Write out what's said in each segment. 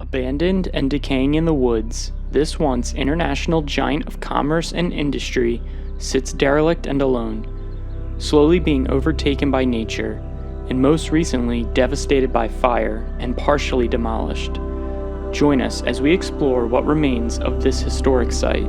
Abandoned and decaying in the woods, this once international giant of commerce and industry sits derelict and alone, slowly being overtaken by nature, and most recently devastated by fire and partially demolished. Join us as we explore what remains of this historic site.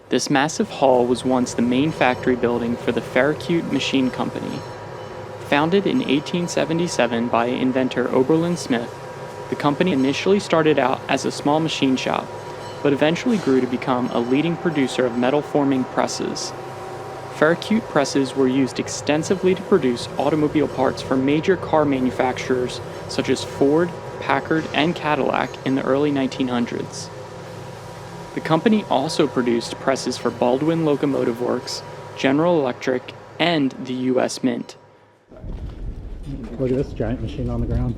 This massive hall was once the main factory building for the Vacant Machine Company. Founded in 1877 by inventor Oberlin Smith, the company initially started out as a small machine shop, but eventually grew to become a leading producer of metal forming presses. Vacant presses were used extensively to produce automobile parts for major car manufacturers such as Ford, Packard, and Cadillac in the early 1900s. The company also produced presses for Baldwin Locomotive Works, General Electric, and the U.S. Mint. Look at this giant machine on the ground.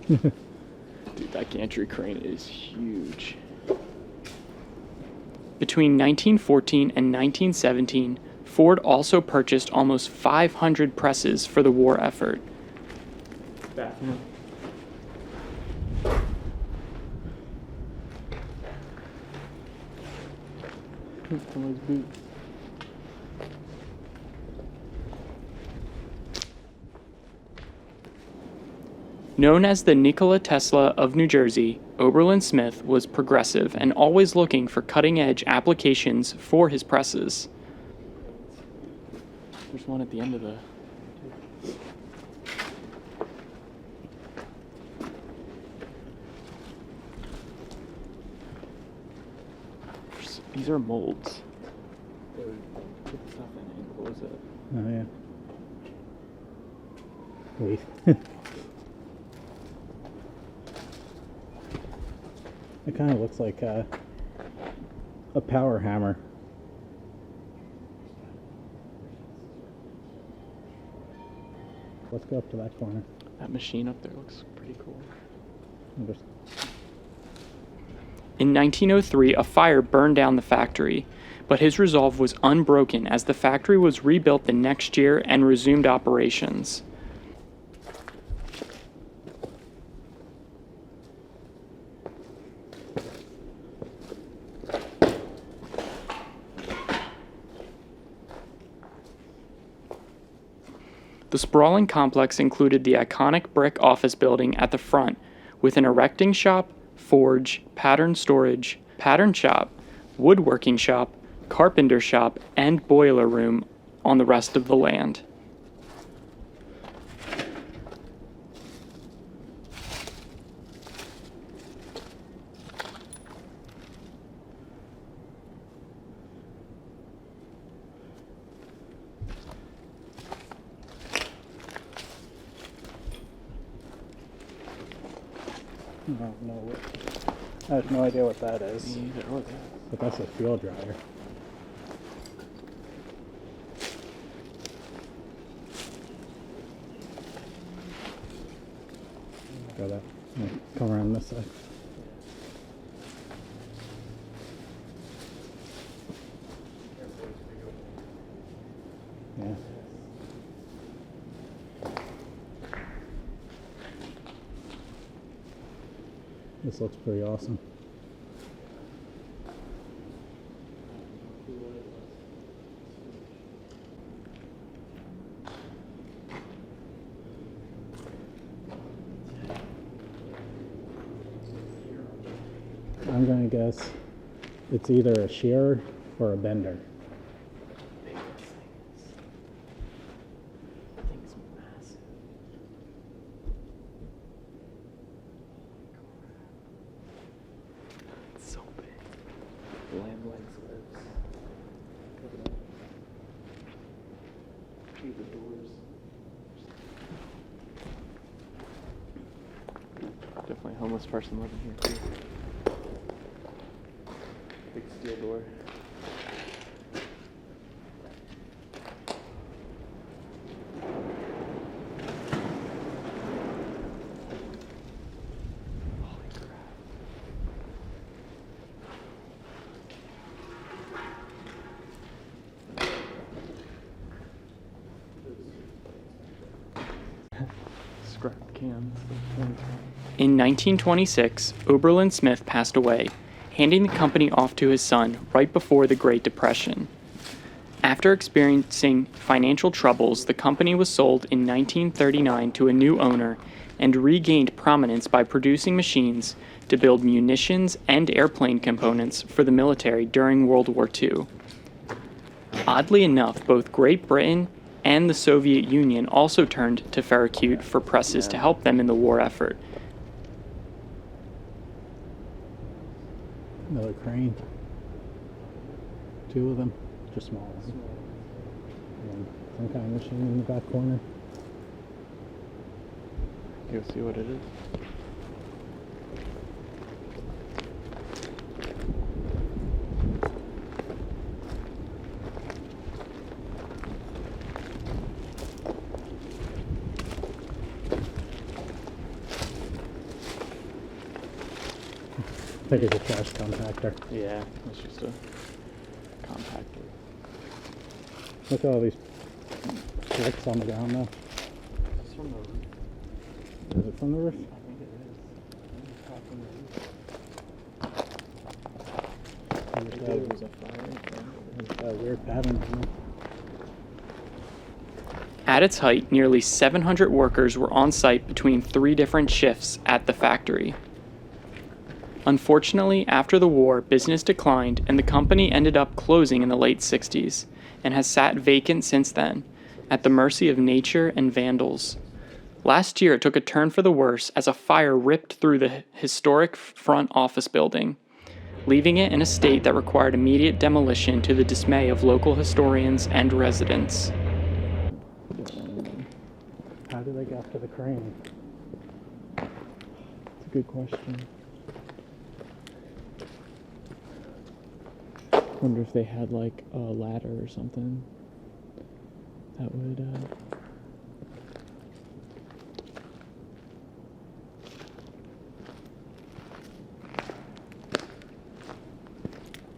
Dude, that gantry crane is huge. Between 1914 and 1917, Ford also purchased almost 500 presses for the war effort. Bathroom. Someone's boot. Known as the Nikola Tesla of New Jersey, Oberlin Smith was progressive and always looking for cutting-edge applications for his presses. There's one at the end of the... These are molds. They would put stuff in and close it. Oh, yeah. Wait. It kind of looks like a power hammer. Let's go up to that corner. That machine up there looks pretty cool. Just... In 1903, a fire burned down the factory, but his resolve was unbroken as the factory was rebuilt the next year and resumed operations. The sprawling complex included the iconic brick office building at the front, with an erecting shop, forge, pattern storage, pattern shop, woodworking shop, carpenter shop, and boiler room on the rest of the land. I have no idea what that is. Me either. What is that? But that's a fuel dryer. Go that. Come around this side. Yeah. This looks pretty awesome. I'm going to guess it's either a shearer or a bender. Lamb legs lives. Through the doors. definitely a homeless person living here too. Big steel door. Scrap cans. In 1926, Oberlin Smith passed away, handing the company off to his son right before the Great Depression. After experiencing financial troubles, the company was sold in 1939 to a new owner and regained prominence by producing machines to build munitions and airplane components for the military during World War II. Oddly enough, both Great Britain and the Soviet Union also turned to Ferrocute for presses to help them in the war effort. Another crane. 2 of them. Just small ones. And some kind of machine in the back corner. Go see what it is. I think it's a trash compactor. Yeah, it's just a compactor. Look at all these bricks on the ground though. Is this from the roof? Is it from the roof? I think it is. There's a fire. A weird pattern on it. At its height, nearly 700 workers were on site between 3 different shifts at the factory. Unfortunately, after the war, business declined and the company ended up closing in the late 60s and has sat vacant since then, at the mercy of nature and vandals. Last year, it took a turn for the worse as a fire ripped through the historic front office building, leaving it in a state that required immediate demolition to the dismay of local historians and residents. How did they get up to the crane? That's a good question. Wonder if they had like a ladder or something that would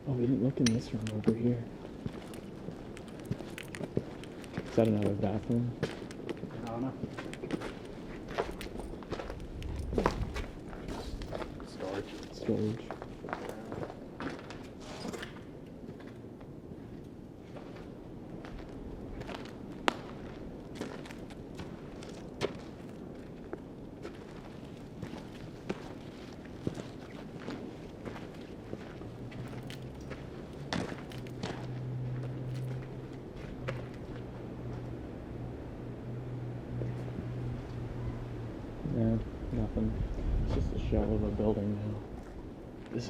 Oh, we didn't look in this room over here. Is that another bathroom? I don't know. Storage. Yeah, nothing. It's just a shell of a building now. This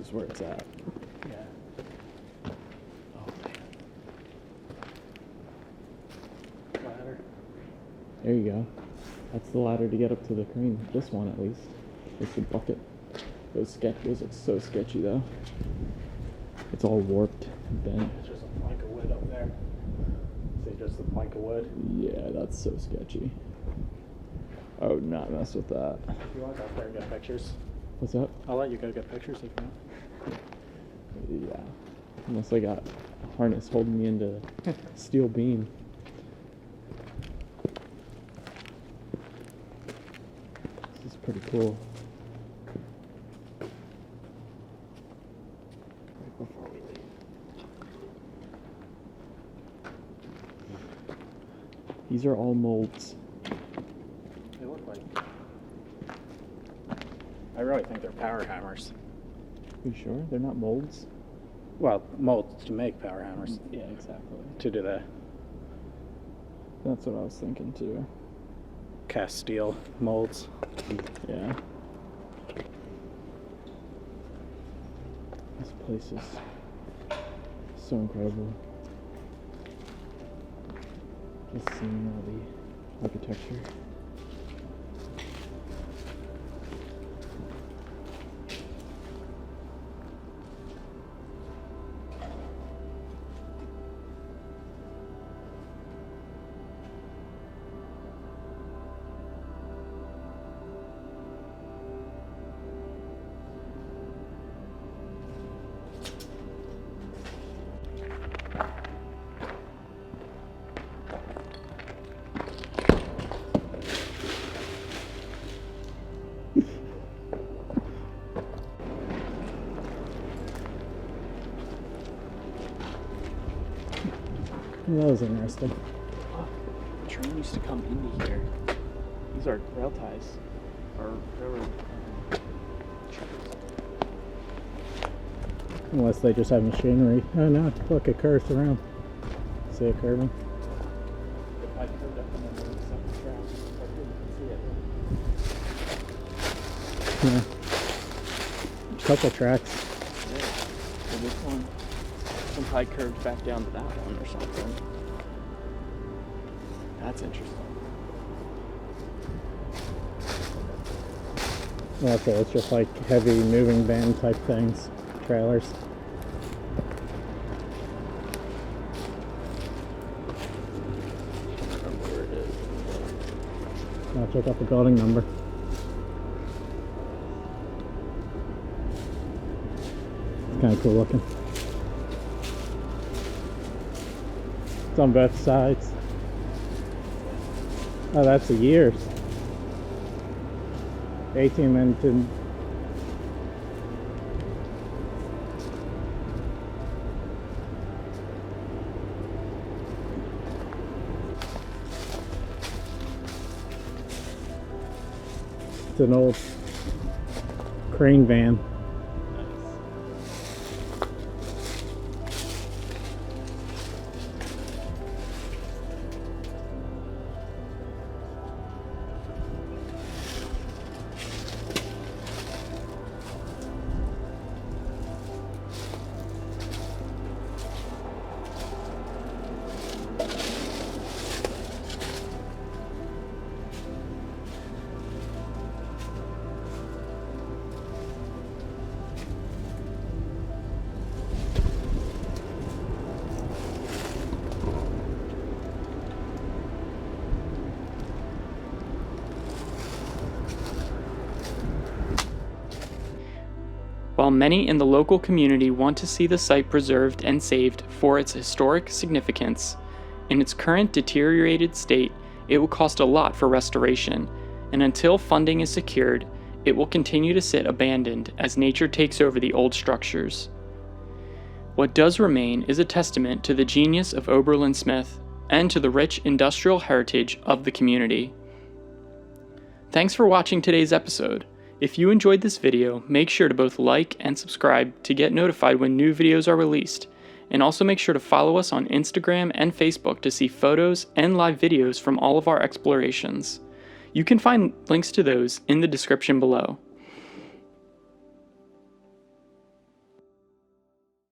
is where it's at. Yeah. Oh man. Ladder. There you go. That's the ladder to get up to the crane. This one at least. It's the bucket. Those look so sketchy though. It's all warped and bent. It's just a plank of wood up there. See, just a plank of wood. Yeah, that's so sketchy. I would not mess with that. If you want to go up there and get pictures, What's up? I'll let you go get pictures if you want. Yeah. Unless I got a harness holding me into a steel beam. This is pretty cool. Right before we leave. These are all molds. They look like... I really think they're power hammers. You sure? They're not molds? Well, molds to make power hammers. Yeah, exactly. To do the That's what I was thinking too. cast steel molds. Yeah. This place is so incredible. Just seeing all the architecture. That was interesting. Train used to come into here. These are rail ties. Or railroad tracks. Unless they just have machinery. Oh no, look, it curves around. See it curving? If I curved up and then there was some tracks, I couldn't see it. Yeah. Couple tracks. Yeah. So this one probably curved back down to that one or something. That's interesting. Well, so it's just like heavy moving van type things, trailers. I don't remember where it is. I'll check out the building number. It's kind of cool looking. It's on both sides. Oh, that's the years. 18 minutes. It's an old crane van. While many in the local community want to see the site preserved and saved for its historic significance, in its current deteriorated state, it will cost a lot for restoration, and until funding is secured, it will continue to sit abandoned as nature takes over the old structures. What does remain is a testament to the genius of Oberlin Smith and to the rich industrial heritage of the community. Thanks for watching today's episode. If you enjoyed this video, make sure to both like and subscribe to get notified when new videos are released, and also make sure to follow us on Instagram and Facebook to see photos and live videos from all of our explorations. You can find links to those in the description below.